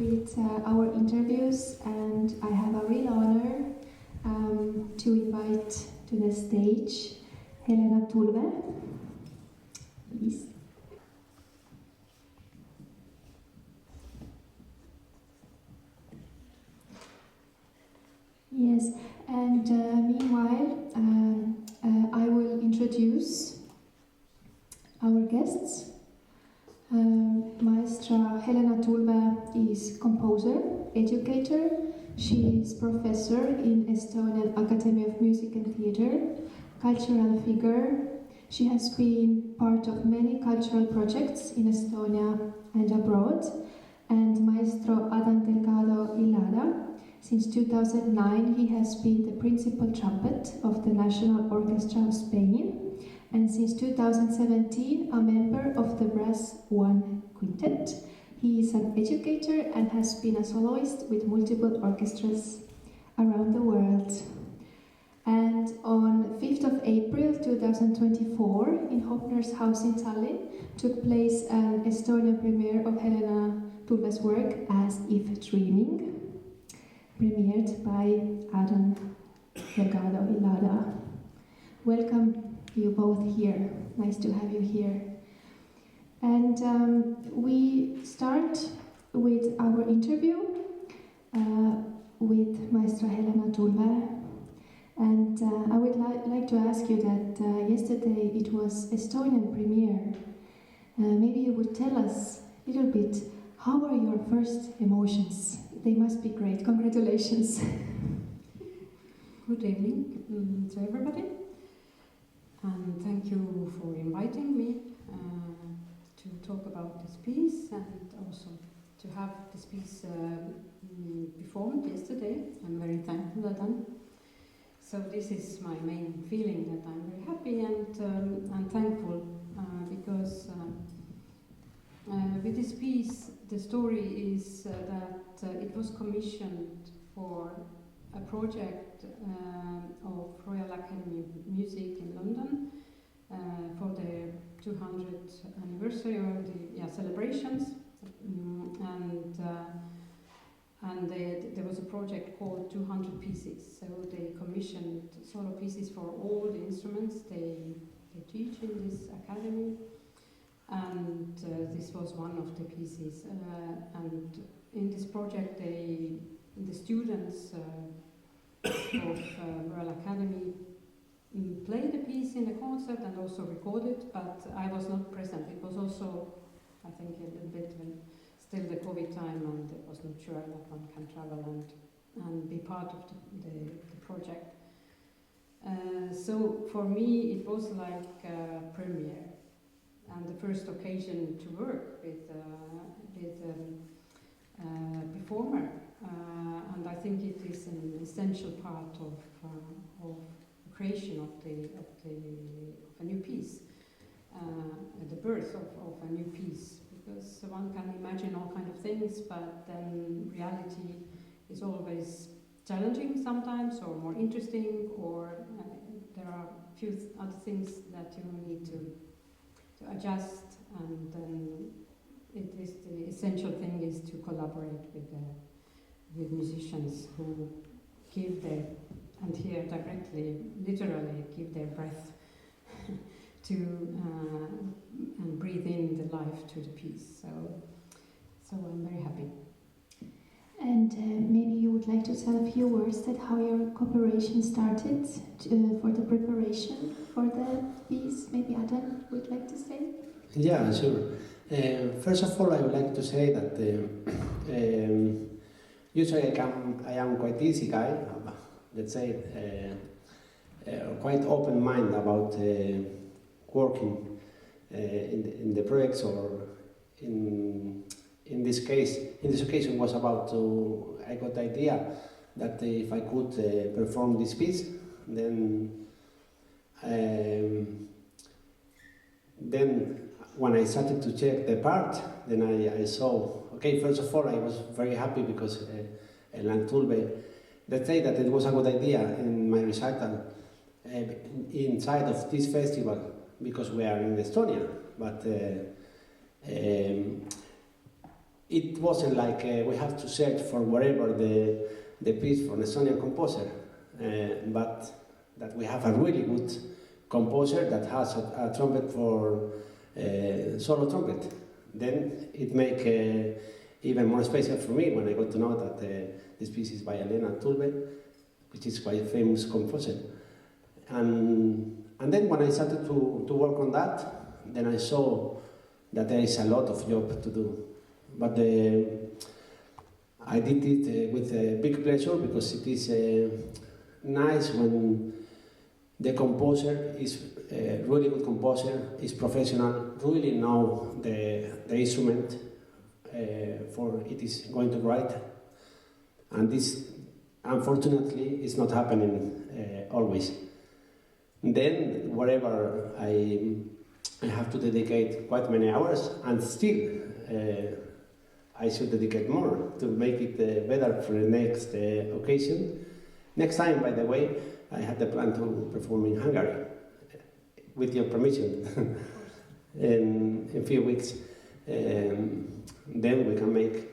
with our interviews, and I have a real honor to invite to the stage Helena Tulve. Please. Yes, and meanwhile, I will introduce our guests. Maestra Helena Tulve is composer, educator. She is professor in Estonian Academy of Music and Theatre, cultural figure. She has been part of many cultural projects in Estonia and abroad, and Maestro Adan Delgado Illada. Since 2009, he has been the principal trumpet of the National Orchestra of Spain, and since 2017, a member of the Brass One Quintet. He is an educator and has been a soloist with multiple orchestras around the world. And on 5th of April 2024, in Hopner's house in Tallinn, took place an Estonian premiere of Helena Tulve's work, As If Dreaming, premiered by Adan, Delgado, Illada. Welcome you both here. Nice to have you here. And we start with our interview with Maestra Helena Tulve. And I would like to ask you that yesterday it was Estonian premiere. Maybe you would tell us a little bit, how are your first emotions? They must be great. Congratulations. Good evening to everybody. And thank you for inviting me to talk about this piece and also to have this piece performed yesterday. I'm very thankful that I'm. So this is my main feeling, that I'm very happy and thankful because with this piece, the story is that it was commissioned for a project of Royal Academy of Music in London for the 200th anniversary or the celebrations, and there was a project called 200 Pieces. So they commissioned solo pieces for all the instruments they teach in this academy, and this was one of the pieces. And in this project, the students of Royal Academy played the piece in the concert and also recorded, but I was not present. It was also, I think, a little bit still the COVID time, and it was not sure that one can travel and be part of the project. So for me, it was like a premiere and the first occasion to work with a performer. And I think it is an essential part of the creation of a new piece, the birth of a new piece. Because one can imagine all kinds of things, but then reality is always challenging sometimes, or more interesting, or there are a few other things that you need to adjust, and then it is the essential thing is to collaborate with musicians who give their, and here directly, literally give their breath to and breathe in the life to the piece. So I'm very happy. And maybe you would like to tell a few words that how your cooperation started for the preparation for the piece. Maybe Adan would like to say. Yeah, sure. First of all, I would like to say that usually I am quite easy guy. Let's say quite open mind about working in the projects, or in this case, in this occasion was about to, I got the idea that if I could perform this piece, then when I started to check the part, then I saw, okay, first of all I was very happy because Helena Tulve, let's say that it was a good idea in my recital inside of this festival, because we are in Estonia, but it wasn't like we have to search for whatever the piece from a Estonian composer, but that we have a really good composer that has a trumpet for solo trumpet. Then it make even more special for me when I got to know that this piece is by Helena and Tulve, which is quite a famous composer. And then when I started to work on that, then I saw that there is a lot of job to do. But I did it with big pleasure, because it is nice when the composer is a really good composer, is professional, really know the instrument for it is going to write. And this, unfortunately, is not happening always. Then, wherever I have to dedicate quite many hours, and still I should dedicate more to make it better for the next occasion. Next time, by the way, I had the plan to perform in Hungary, with your permission, in a few weeks. Then we can make,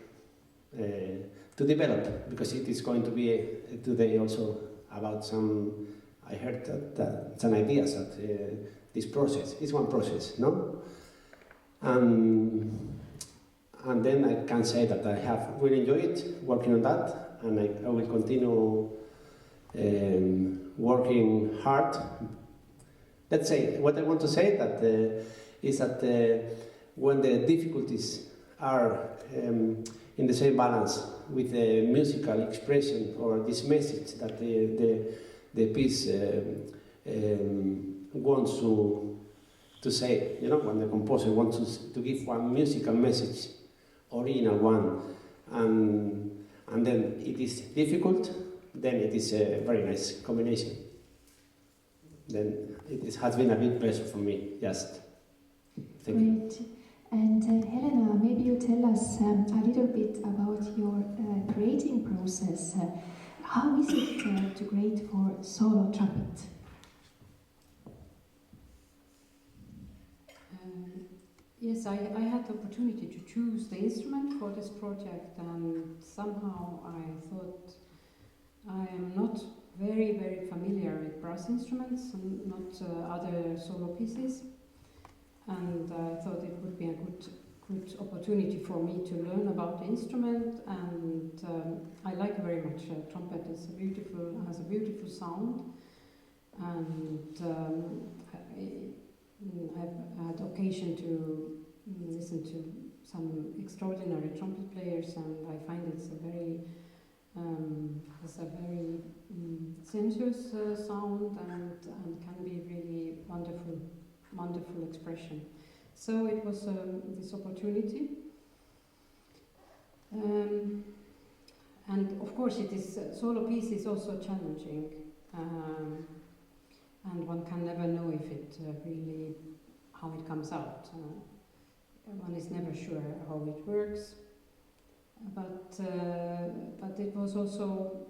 to develop, because it is going to be today also about some, I heard that some ideas that this process is one process, no? And then I can say that I have really enjoyed working on that, and I will continue working hard. Let's say, what I want to say that is that when the difficulties are in the same balance with the musical expression or this message that the piece wants to say, you know, when the composer wants to give one musical message, original one, and then it is difficult, then it is a very nice combination. Then it has been a big pleasure for me, just. Thank you. Great. And Helena, maybe you tell us a little bit about your creating process. How is it to create for solo trumpet? Yes, I had the opportunity to choose the instrument for this project, and somehow I thought I am not very, very familiar with brass instruments and not other solo pieces, and I thought it would be a good opportunity for me to learn about the instrument, and I like very much trumpet. It's has a beautiful sound, and I've had occasion to listen to some extraordinary trumpet players, and I find it's a very sensuous sound, and can be really wonderful expression. So it was this opportunity, and of course it is solo piece is also challenging, and one can never know if it really how it comes out. One is never sure how it works, but it was also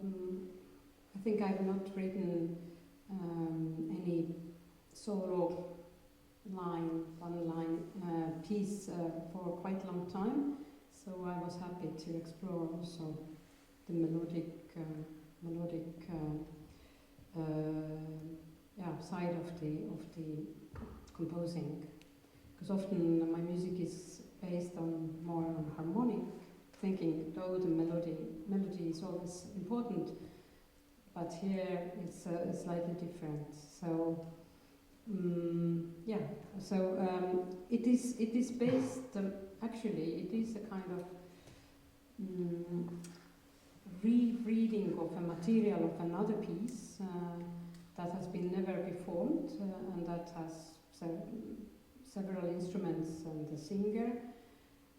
I think I've not written any solo one line piece for quite a long time, so I was happy to explore also the melodic side of the composing, because often my music is based on more on harmonic thinking, though the melody is always important, but here it's slightly different. So it is based actually it is a kind of rereading of a material of another piece that has been never performed, and that has several instruments and a singer,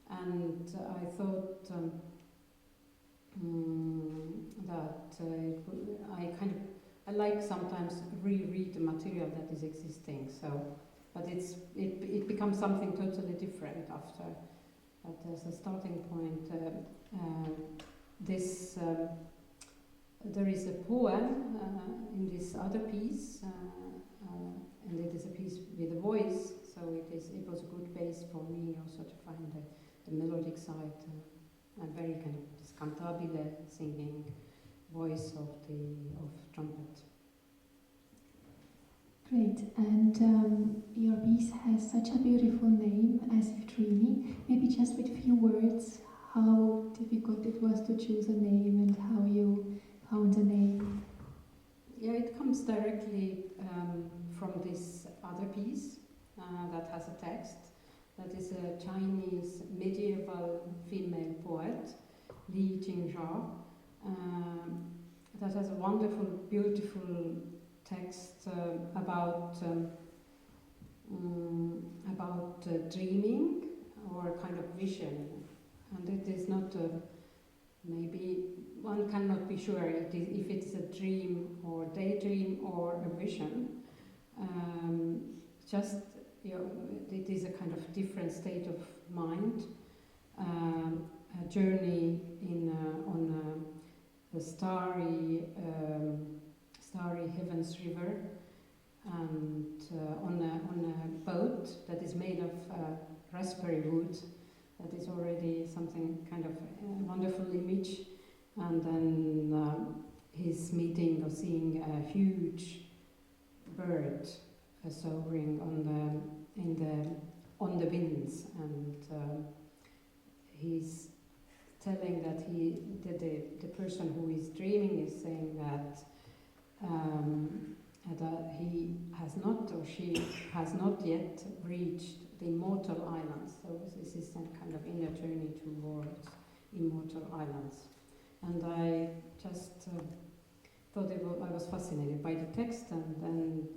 and I thought I like sometimes reread the material that is existing. So, but it becomes something totally different after. But as a starting point, there is a poem in this other piece, and it is a piece with a voice. So it was a good base for me also to find the melodic side. a very kind of this cantabile singing voice of trumpet. Great, and your piece has such a beautiful name, As If Dreaming. Maybe just with few words, how difficult it was to choose a name and how you found a name. Yeah, it comes directly from this other piece that has a text. That is a Chinese medieval female poet, Li Jingjia, that has a wonderful, beautiful text about dreaming or kind of vision, and it is not maybe one cannot be sure if it's a dream or daydream or a vision. Just it is a kind of different state of mind, a journey on the starry heavens river, and on a boat that is made of raspberry wood. That is already something kind of a wonderful image. And then he's meeting or seeing a huge bird soaring on the winds, and he's telling that the person who is dreaming is saying that he has not or she has not yet reached the immortal islands. So this is some kind of inner journey towards immortal islands. And I just thought I was fascinated by the text, and then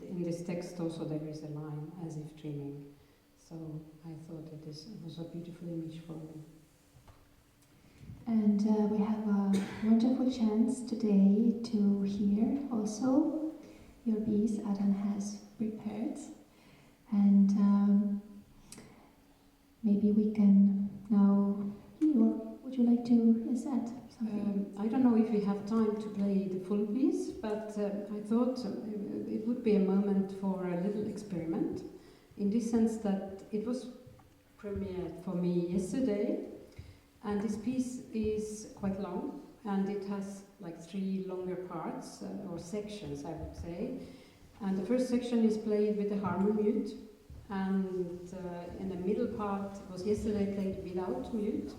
in this text also there is a line, as if dreaming. So I thought it was a beautiful image for me. And we have a wonderful chance today to hear also your piece Adan has prepared. And maybe we can now hear. Would you like to insert something? I don't know if we have time to play the full piece, but I thought it would be a moment for a little experiment, in this sense that it was premiered for me yesterday, and this piece is quite long, and it has like 3 longer parts, or sections I would say. And the first section is played with the harmonium, and in the middle part was yesterday played without mute.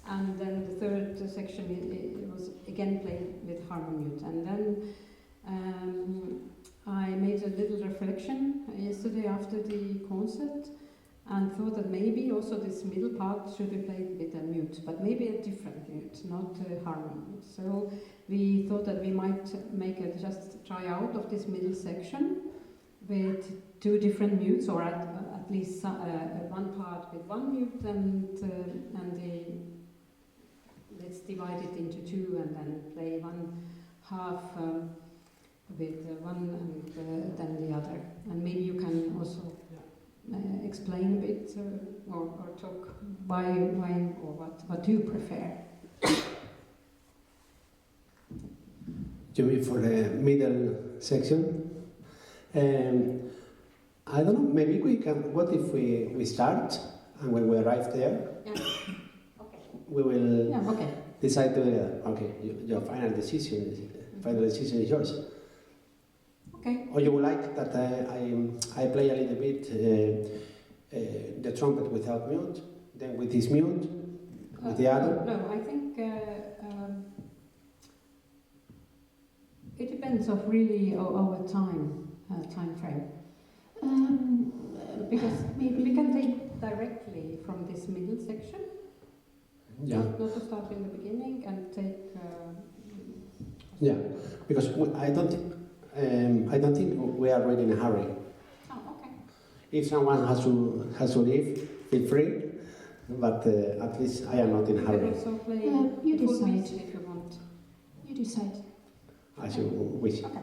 And then the third section it was again played with harmonium. And then I made a little reflection yesterday after the concert, and thought that maybe also this middle part should be played with a mute, but maybe a different mute, not harmonium. So we thought that we might make a just try out of this middle section with 2 different mutes, or at least one part with 1 mute, and let's divide it into 2 and then play one half with one and then the other. And maybe you can also explain a bit or talk why or what do you prefer. You mean for the middle section? I don't know, maybe we can, what if we start, and when we arrive there, we will decide to, okay, your final decision is yours. Okay. Or you would like that I play a little bit the trumpet without mute, then with this mute, with the other? No, I think it depends of really our time frame. Because maybe we can take directly from this middle section. Yeah. Not to start in the beginning and take. Yeah, because I don't think we are really in a hurry. Oh, okay. If someone has to leave, feel free. But at least I am not in a hurry. You can also play you full decide. piece if you want. You decide. As you wish. Okay.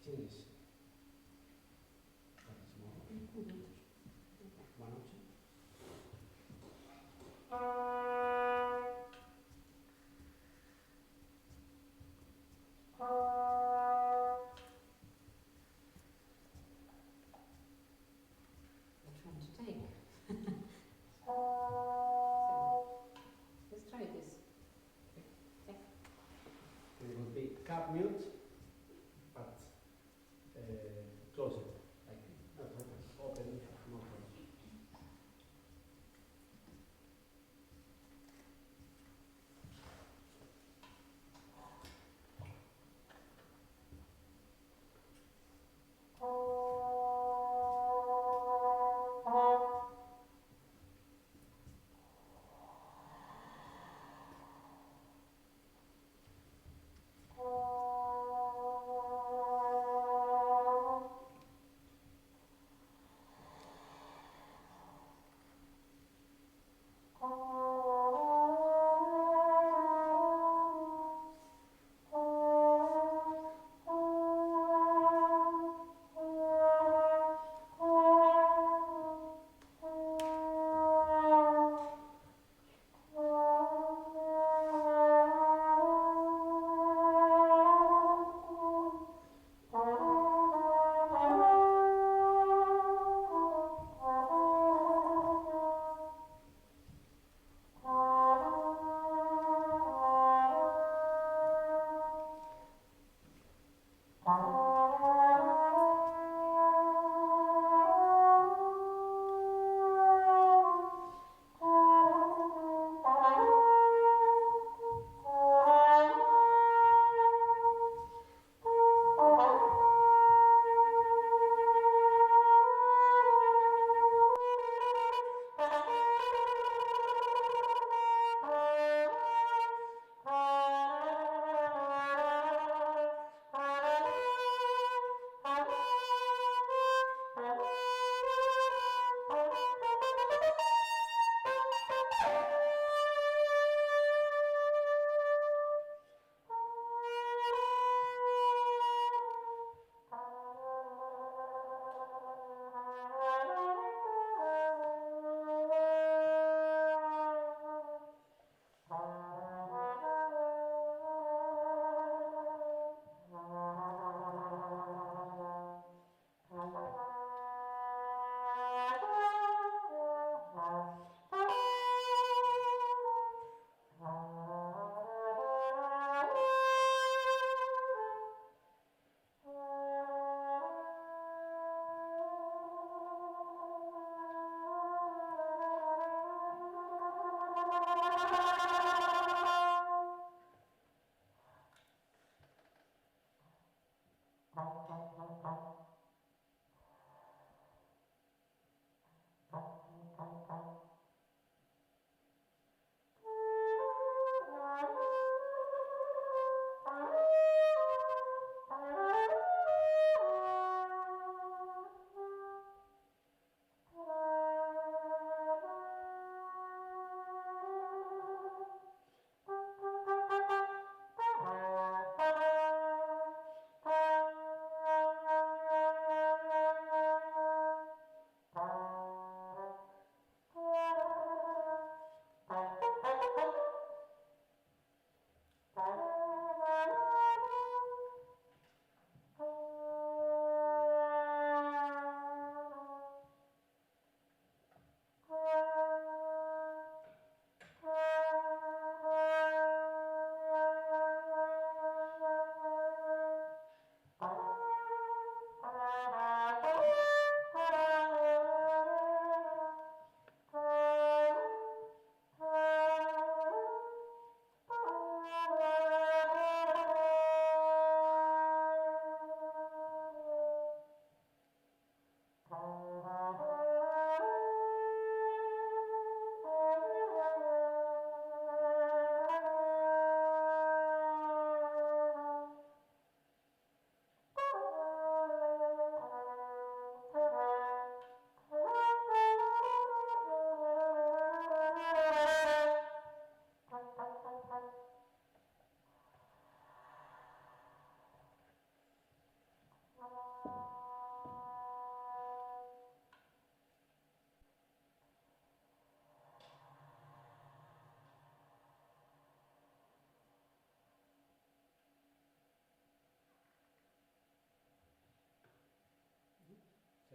Tienes. One option. Which one to take? So, let's try this. It would be cap mute, but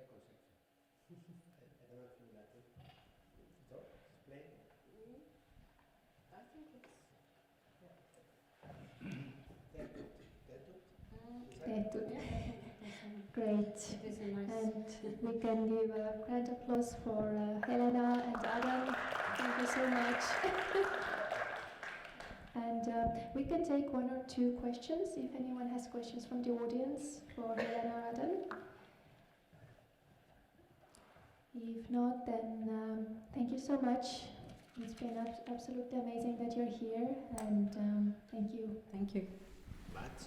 second section. I don't know if you like it. So, explain. I think it's Tehtud. yeah, Great. it is a nice. And we can give a grand applause for Helena and Adan. Thank you so much. And we can take one or two questions if anyone has questions from the audience for Helena or Adan. If not, then thank you so much. It's been absolutely amazing that you're here, and thank you. Thank you. But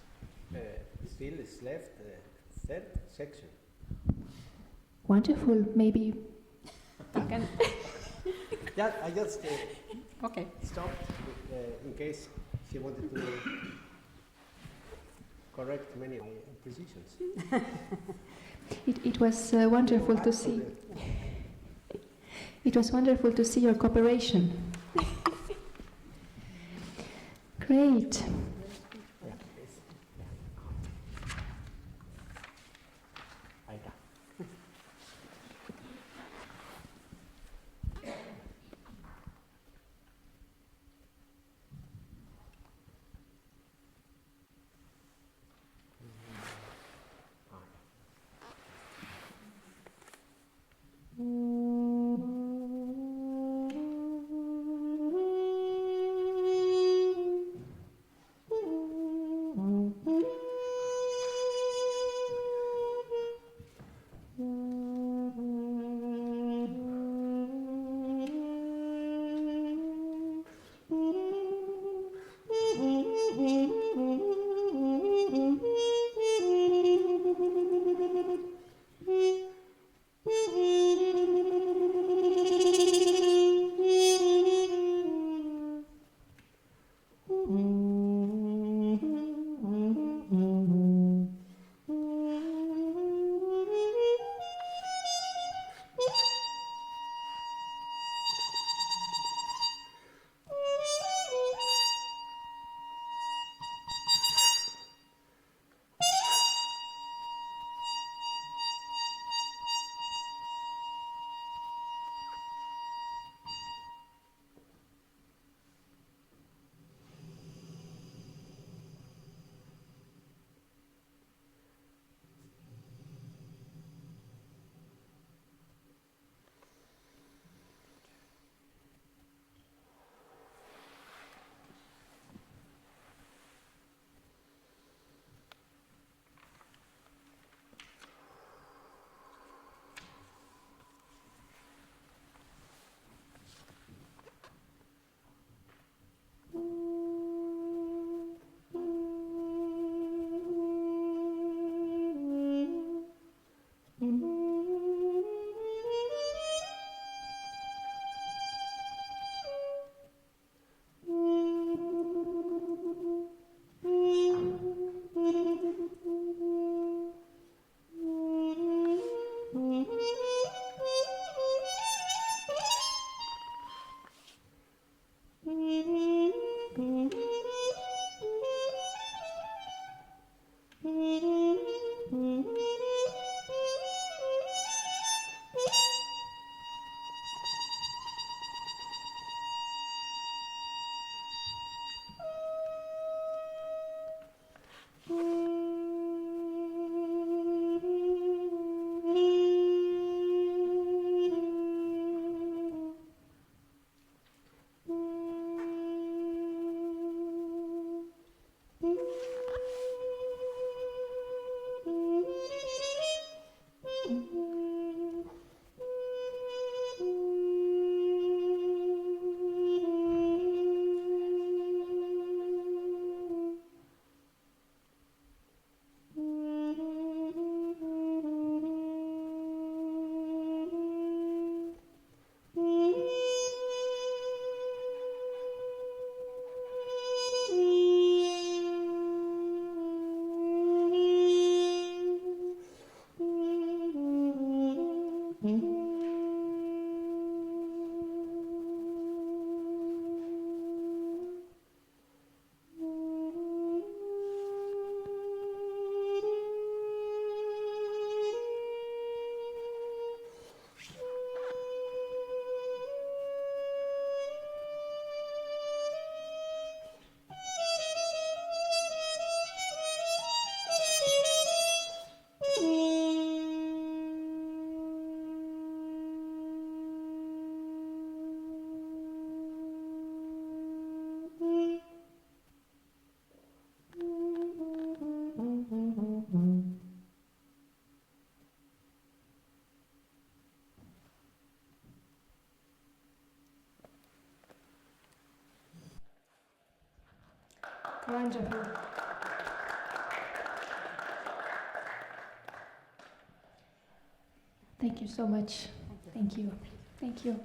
still is left the third section. Wonderful. Maybe You can. Yeah, I just Okay. stopped in case she wanted to correct many of my precisions. it was wonderful to see. It was wonderful to see your cooperation. Great. Aida. Wonderful. Thank you so much. Thank you. Thank you.